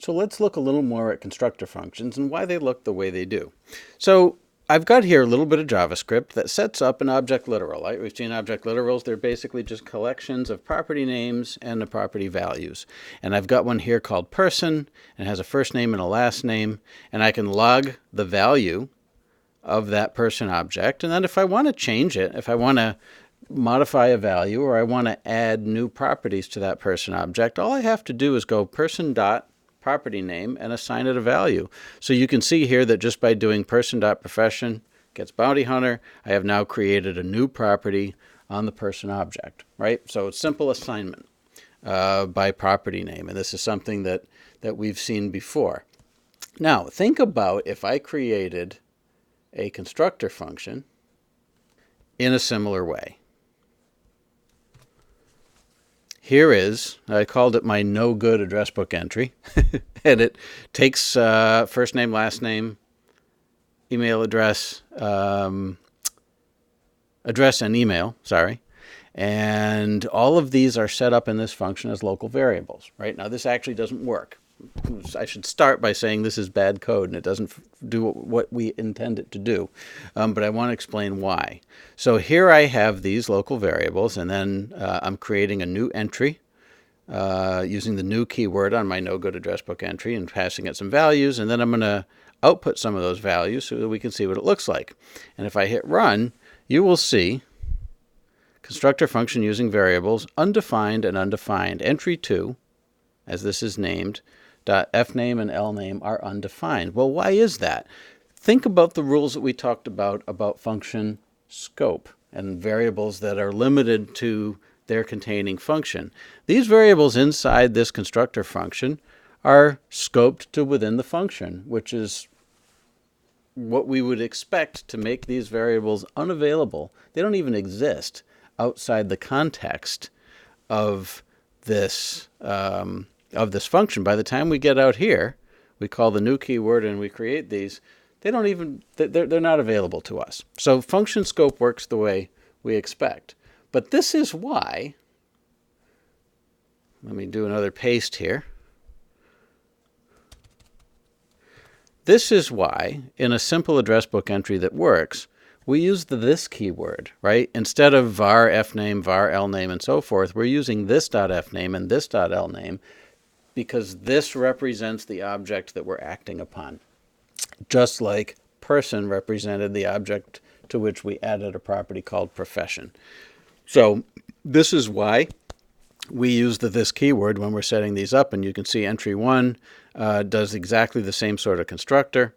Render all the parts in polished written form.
So let's look a little more at constructor functions and why they look the way they do. So I've got here a little bit of JavaScript that sets up an object literal. Right? We've seen object literals. They're basically just collections of property names and the property values. And I've got one here called person, and it has a first name and a last name, and I can log the value of that person object. And then if I want to change it, if I want to modify a value or I want to add new properties to that person object, all I have to do is go person dot property name and assign it a value. So you can see here that just by doing person.profession gets bounty hunter, I have now created a new property on the person object, right? So it's simple assignment by property name, and this is something that we've seen before. Now think about if I created a constructor function in a similar way. Here is, I called it my no good address book entry, and it takes first name, last name, email address, address and email, and all of these are set up in this function as local variables. Right now this actually doesn't work. I should start by saying this is bad code and it doesn't do what we intend it to do, but I want to explain why. So here I have these local variables, and then I'm creating a new entry using the new keyword on my no good address book entry and passing it some values, and then I'm going to output some of those values so that we can see what it looks like. And if I hit run, you will see constructor function using variables undefined and undefined. Entry 2, as this is named, .fname and lname are undefined. Well, why is that? Think about the rules that we talked about function scope and variables that are limited to their containing function. These variables inside this constructor function are scoped to within the function, which is what we would expect to make these variables unavailable. They don't even exist outside the context of this function. By the time we get out here, we call the new keyword and we create these, they're not available to us. So function scope works the way we expect. But this is why, let me do another paste here. This is why in a simple address book entry that works, we use the this keyword, right? Instead of var fname, var lname, and so forth, we're using this.fname and this.lname because this represents the object that we're acting upon, just like person represented the object to which we added a property called profession. So this is why we use the this keyword when we're setting these up, and you can see entry 1 does exactly the same sort of constructor.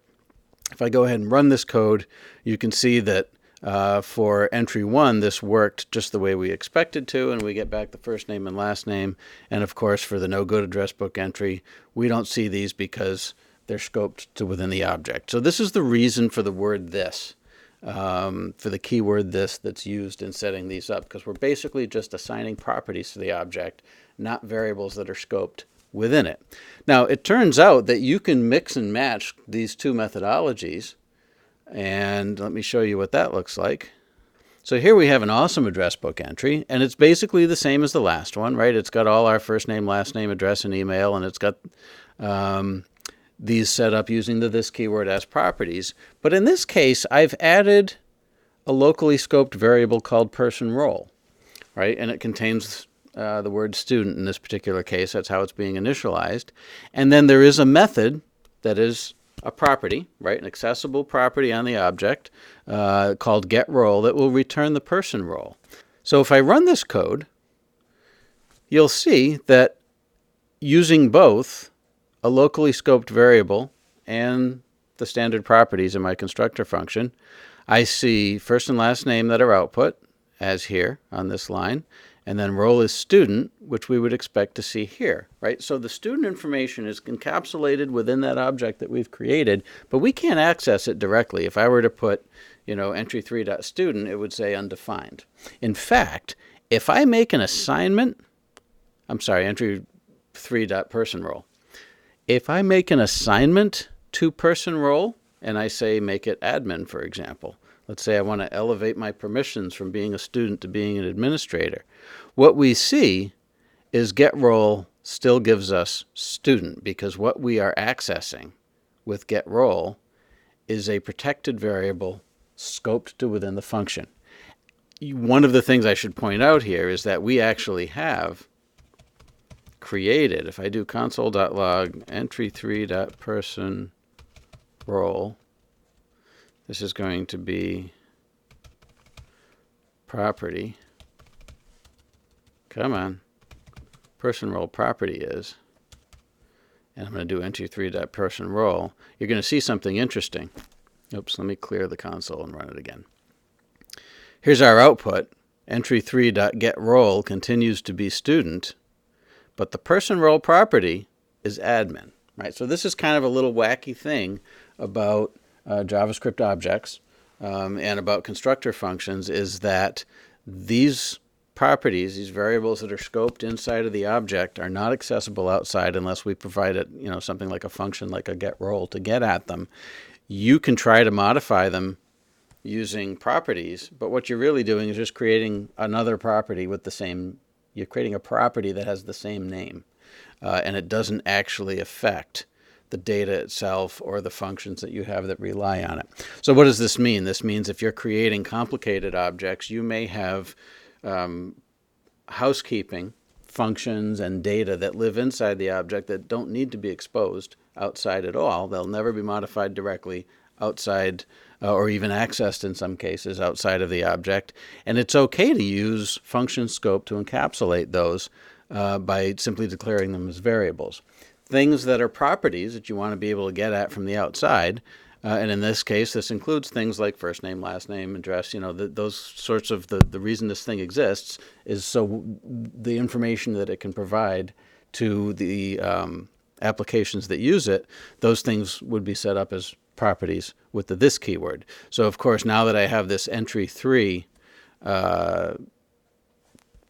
If I go ahead and run this code, you can see that for entry 1, this worked just the way we expected to, and we get back the first name and last name. And of course, for the no good address book entry, we don't see these because they're scoped to within the object. So this is the reason for the word this, for the keyword this that's used in setting these up, because we're basically just assigning properties to the object, not variables that are scoped within it. Now, it turns out that you can mix and match these two methodologies, and let me show you what that looks like. So here we have an awesome address book entry, and it's basically the same as the last one, right? It's got all our first name, last name, address, and email, and it's got these set up using the this keyword as properties. But in this case, I've added a locally scoped variable called person role, right? And it contains the word student in this particular case. That's how it's being initialized. And then there is a method that is a property, right? An accessible property on the object called getRole that will return the person role. So if I run this code, you'll see that using both a locally scoped variable and the standard properties in my constructor function, I see first and last name that are output, as here on this line, and then role is student, which we would expect to see here, right? So the student information is encapsulated within that object that we've created, but we can't access it directly. If I were to put, entry3.student, it would say undefined. In fact, if I make an assignment, entry3.personRole. If I make an assignment to person role, and I say make it admin, for example, let's say I want to elevate my permissions from being a student to being an administrator, what we see is getRole still gives us student, because what we are accessing with getRole is a protected variable scoped to within the function. One of the things I should point out here is that we actually have created, if I do console.log entry3.person role, this is going to be property. Come on. Person role property is. And I'm going to do entry3.person role. You're going to see something interesting. Oops, let me clear the console and run it again. Here's our output. Entry3.getRole continues to be student, but the person role property is admin, right? So this is kind of a little wacky thing about JavaScript objects and about constructor functions, is that these properties, these variables that are scoped inside of the object, are not accessible outside unless we provide it, something like a function like a getRole to get at them. You can try to modify them using properties, but what you're really doing is just creating another property with the same, you're creating a property that has the same name, and it doesn't actually affect the data itself or the functions that you have that rely on it. So what does this mean? This means if you're creating complicated objects, you may have housekeeping functions and data that live inside the object that don't need to be exposed outside at all. They'll never be modified directly outside or even accessed in some cases outside of the object. And it's okay to use function scope to encapsulate those by simply declaring them as variables. Things that are properties that you want to be able to get at from the outside, and in this case, this includes things like first name, last name, address, those sorts of, the reason this thing exists is so the information that it can provide to the applications that use it, those things would be set up as properties with the this keyword. So of course, now that I have this entry3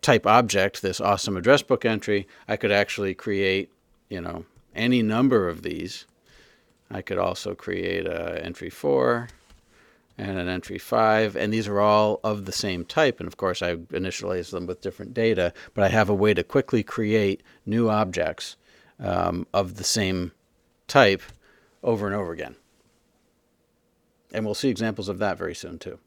type object, this awesome address book entry, I could actually create, any number of these. I could also create an entry 4 and an entry 5, and these are all of the same type. And of course, I initialize them with different data, but I have a way to quickly create new objects of the same type over and over again. And we'll see examples of that very soon too.